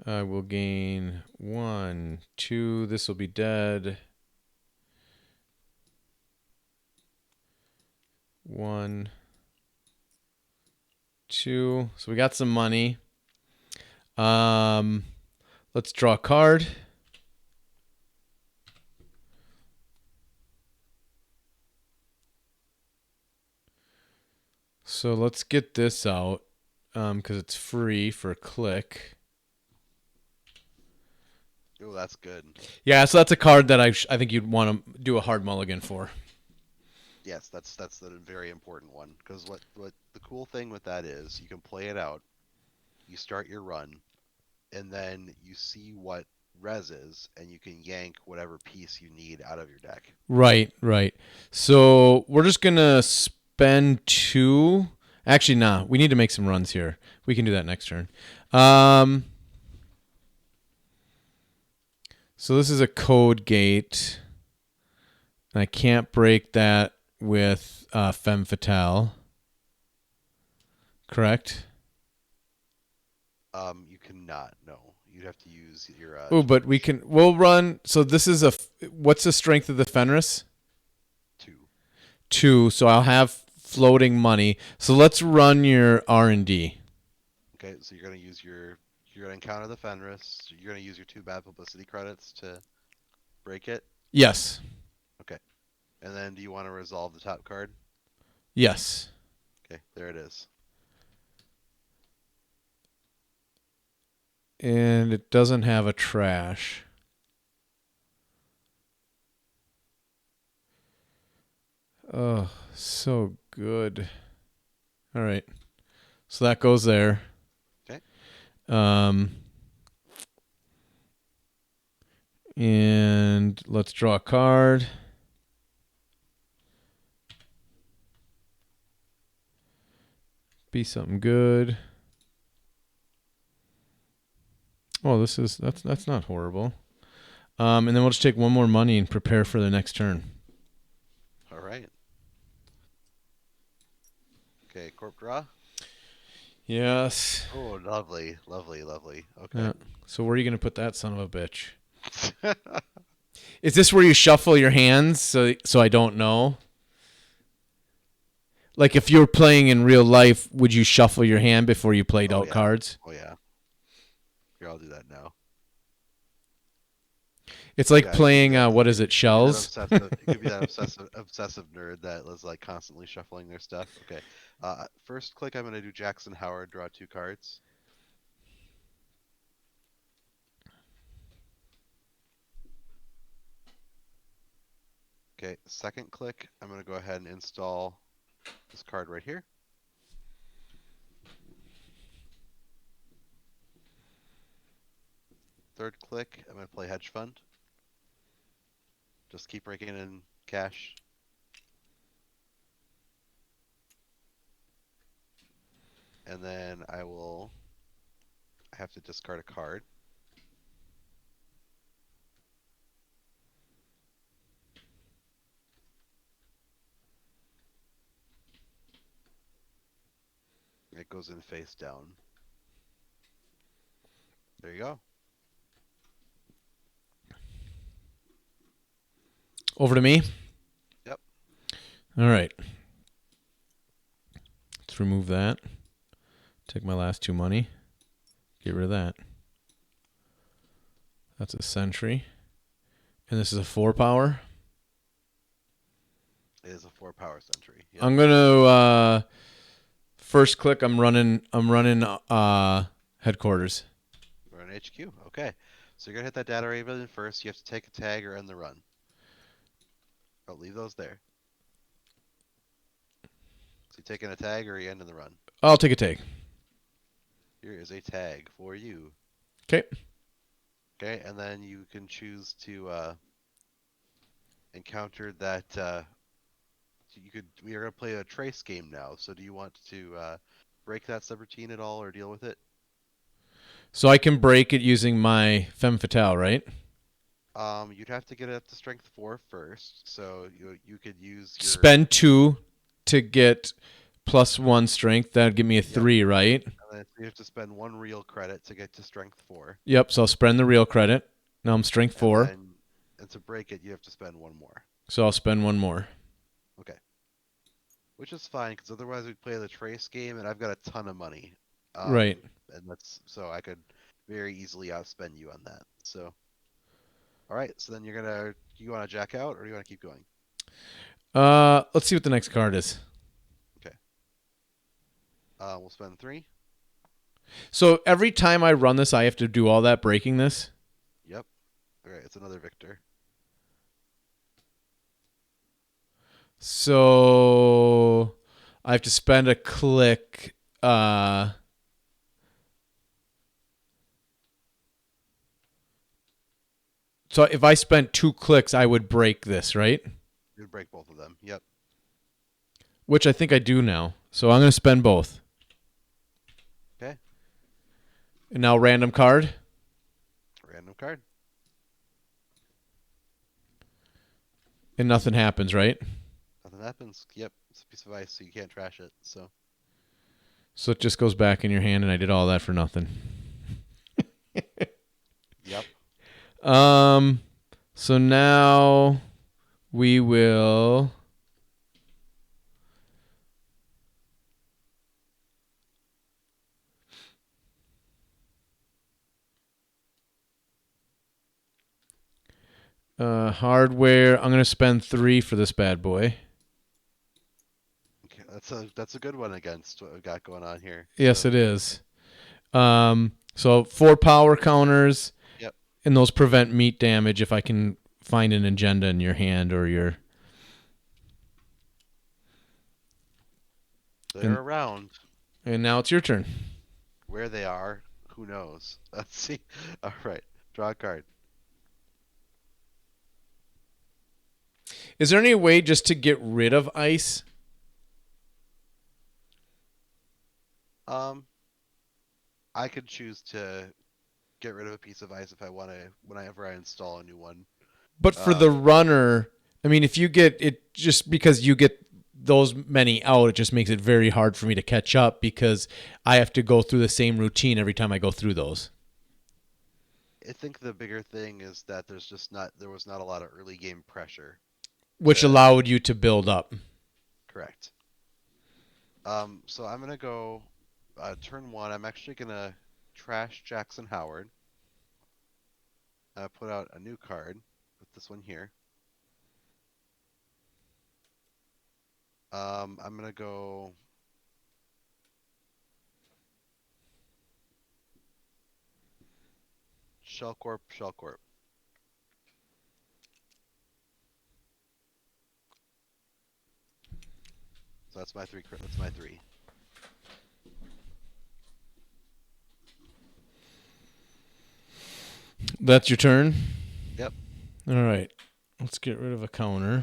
I will gain 1, 2. This will be dead. 1, 2. So we got some money. Let's draw a card. So let's get this out because it's free for a click. Oh, that's good. Yeah, so that's a card that I think you'd want to do a hard mulligan for. Yes, that's the very important one. Because what the cool thing with that is, you can play it out. You start your run, and then you see what res is, and you can yank whatever piece you need out of your deck. Right, right. So we're just going to spend 2. Actually, nah, we need to make some runs here. We can do that next turn. So this is a code gate. I can't break that with Femme Fatale. Correct? You cannot. No, you'd have to use your. Oh, but we can. We'll run. So this is a. What's the strength of the Fenris? 2. 2. So I'll have floating money. So let's run your R&D. Okay, so you're gonna use your. You're gonna encounter the Fenris. You're gonna use your 2 bad publicity credits to break it. Yes. Okay, and then do you want to resolve the top card? Yes. Okay, there it is. And it doesn't have a trash. Oh, so good. All right. So that goes there. Okay. And let's draw a card. Be something good. Oh, that's not horrible. And then we'll just take 1 more money and prepare for the next turn. All right. Okay, corp draw. Yes. Oh, lovely, lovely, lovely. Okay. Yeah. So where are you gonna put that son of a bitch? Is this where you shuffle your hands so I don't know? Like if you're playing in real life, would you shuffle your hand before you played Oh out yeah. cards? Oh yeah. Here, I'll do that now. It's like Yeah, it could be playing that. what is it, It could be that shells? obsessive. It could be that obsessive nerd that was like constantly shuffling their stuff. Okay. First click, I'm gonna do Jackson Howard. Draw 2 cards. Okay. Second click, I'm gonna go ahead and install this card right here. Third click, I'm gonna play Hedge Fund. Just keep raking in cash. And then I have to discard a card. It goes in face down. There you go. Over to me? Yep. All right. Let's remove that. Take my last 2 money. Get rid of that. That's a sentry. And this is a 4 power. It is a 4 power sentry. Yep. I'm gonna first click. I'm running headquarters. We're on HQ. Okay. So you're gonna hit that data array building first. You have to take a tag or end the run. I'll leave those there. So you taking a tag or you ending the run? I'll take a take. Here is a tag for you. Okay. Okay, and then you can choose to encounter that. We are gonna play a trace game now. So do you want to break that subroutine at all or deal with it? So I can break it using my Femme Fatale, right? You'd have to get it up to strength 4 first. So you could use your Spend 2 to get +1 strength. That'd give me a 3, right? And so you have to spend 1 real credit to get to strength 4, Yep. So I'll spend the real credit. Now I'm strength and 4. then and to break it, you have to spend 1 more. So I'll spend 1 more. Okay, which is fine because otherwise we'd play the trace game, and I've got a ton of money, Right. and that's so I could very easily outspend you on that. So, all right, so then you want to jack out or do you want to keep going? Let's see what the next card is. Okay, we'll spend 3. So every time I run this, I have to do all that breaking this. Yep. All right, it's another victor. So I have to spend a click. So if I spent 2 clicks, I would break this, right? You'd break both of them. Yep. Which I think I do now. So I'm going to spend both. Okay. And now random card. Random card. And nothing happens, right? Nothing happens. Yep. It's a piece of ice, so you can't trash it. So. So it just goes back in your hand, and I did all that for nothing. Yep. So now we will. Hardware. I'm gonna spend 3 for this bad boy. Okay, that's a good one against what we've got going on here. Yes, So, it is. So 4 power counters, yep. and those prevent meat damage if I can find an agenda in your hand or your. They're around. And now it's your turn. Where they are, who knows? Let's see. All right. Draw a card. Is there any way just to get rid of ice? I could choose to get rid of a piece of ice if I want to whenever I install a new one. But for the runner, I mean, if you get it, just because you get those many out, it just makes it very hard for me to catch up because I have to go through the same routine every time I go through those. I think the bigger thing is that there was not a lot of early game pressure. Which allowed you to build up. Correct. So I'm gonna go turn 1. I'm actually gonna trash Jackson Howard. Put out a new card with this one here. I'm gonna go Shell Corp, Shell Corp. So that's my 3. That's my 3. That's your turn? Yep. All right. Let's get rid of a counter.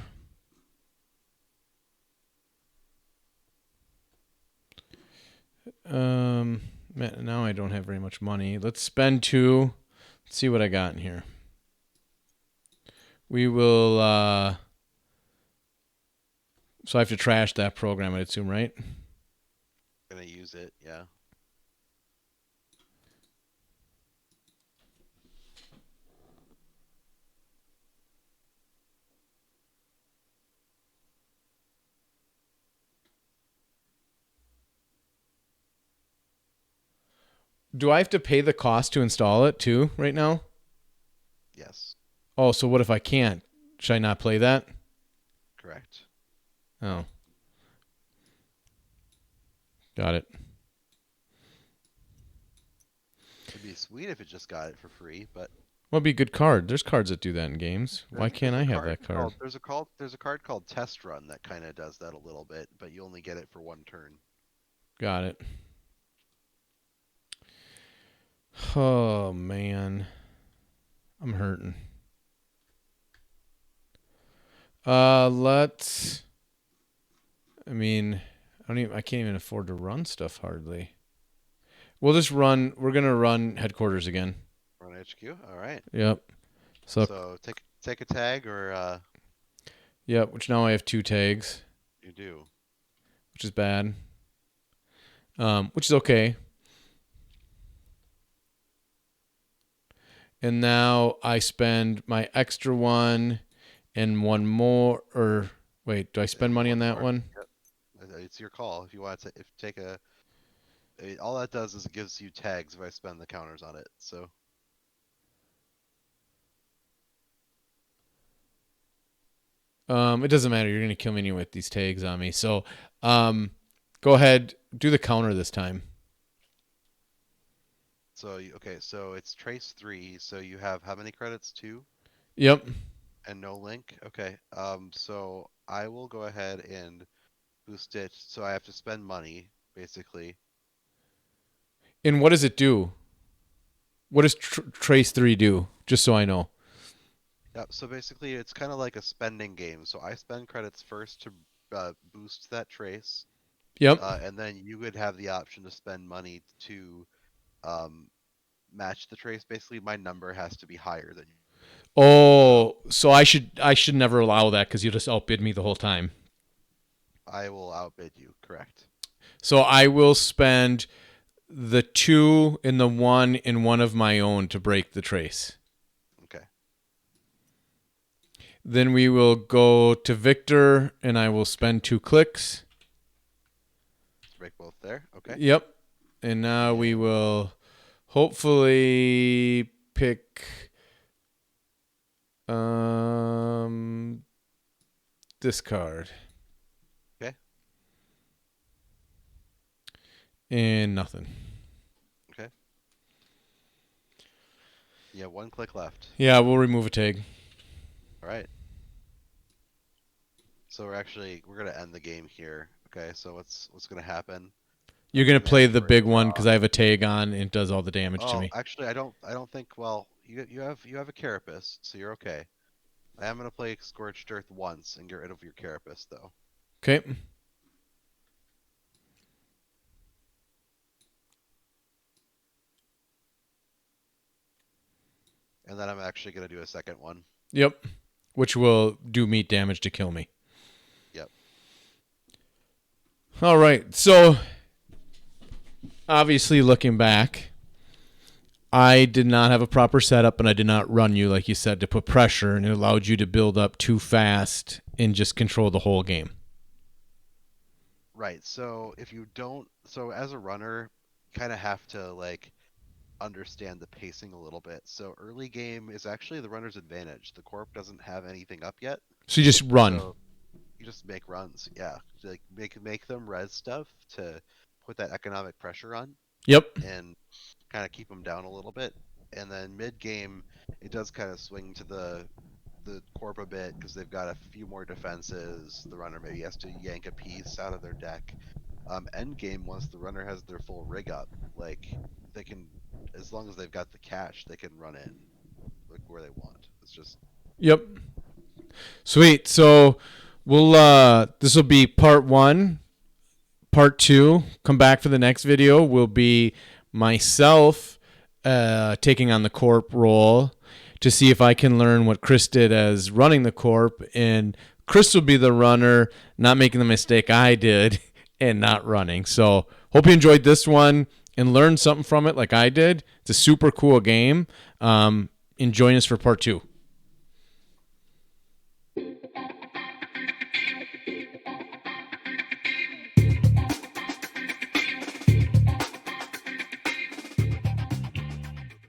Now I don't have very much money. Let's spend 2. Let's see what I got in here. We will. So I have to trash that program, I assume, right? Gonna use it. Yeah. Do I have to pay the cost to install it too right now? Yes. Oh, so what if I can't? Should I not play that? Correct. Oh. Got it. It'd be sweet if it just got it for free, but Well, it'd be a good card. There's cards that do that in games. Why can't I have that card? There's a card called Test Run that kind of does that a little bit, but you only get it for 1 turn. Got it. Oh, man. I'm hurting. Let's. I mean, I can't even afford to run stuff hardly. We'll just run. We're gonna run headquarters again. Run HQ. All right. Yep. So take a tag or Yep. Which now I have 2 tags. you do. Which is bad. Which is okay. And now I spend my extra one and one more. Or wait, do I spend And money on one that more. one? Yep. It's your call if you want to if take a. All that does is it gives you tags if I spend the counters on it. So It doesn't matter. You're gonna kill me anyway with these tags on me. So, go ahead, do the counter this time. okay, so it's trace 3. So you have how many credits? 2 Yep. and no link. Okay. So I will go ahead and boost it. So I have to spend money basically. And what does it do? What does Trace 3 do? Just so I know. Yeah, so basically it's kind of like a spending game. So I spend credits first to boost that trace, Yep. and then you would have the option to spend money to um, match the trace. Basically, my number has to be higher than you. So Oh, so I should never allow that because you just outbid me the whole time. I will outbid you, correct? So I will spend the 2 and the 1 in one of my own to break the trace. Okay, Then we will go to Victor and I will spend 2 clicks. let's break both there. Okay, Yep. And now we and will hopefully pick um this card. okay, And nothing. okay. Yeah, 1 click left. Yeah, we'll remove a tag. All right. So we're gonna end the game here. Okay, so what's gonna happen? You're I'm gonna gonna play manage the for a big one draw. because I have a tag on and it does all the damage to Oh, me. actually, I don't think. Well, you have a carapace, so you're okay. I am gonna play Scorched Earth once and get rid of your carapace though, Okay. and then I'm actually gonna do a second one. Yep. Which will do meat damage to kill me. Yep. All right. So obviously, looking back, I did not have a proper setup and I did not run you, like you said, to put pressure, and it allowed you to build up too fast and just control the whole game. Right. So if you don't, so as a runner, you kind of have to like understand the pacing a little bit. So early game is actually the runner's advantage. The corp doesn't have anything up yet, So you just run. so you just make runs. Yeah, like make them res stuff to put that economic pressure on Yep. and kind of keep them down a little bit. And then mid game, it does kind of swing to the corp a bit because they've got a few more defenses. The runner maybe has to yank a piece out of their deck. End game, once the runner has their full rig up, like they can, as long as they've got the cash, they can run in like where they want. It's just Yep. Sweet. So we'll this will be part 1. Part 2, come back for the next video, will be myself taking on the corp role to see if I can learn what Chris did as running the corp, and Chris will be the runner, not making the mistake I did and not running. So hope you enjoyed this one and learned something from it like I did. It's a super cool game. And join us for part 2.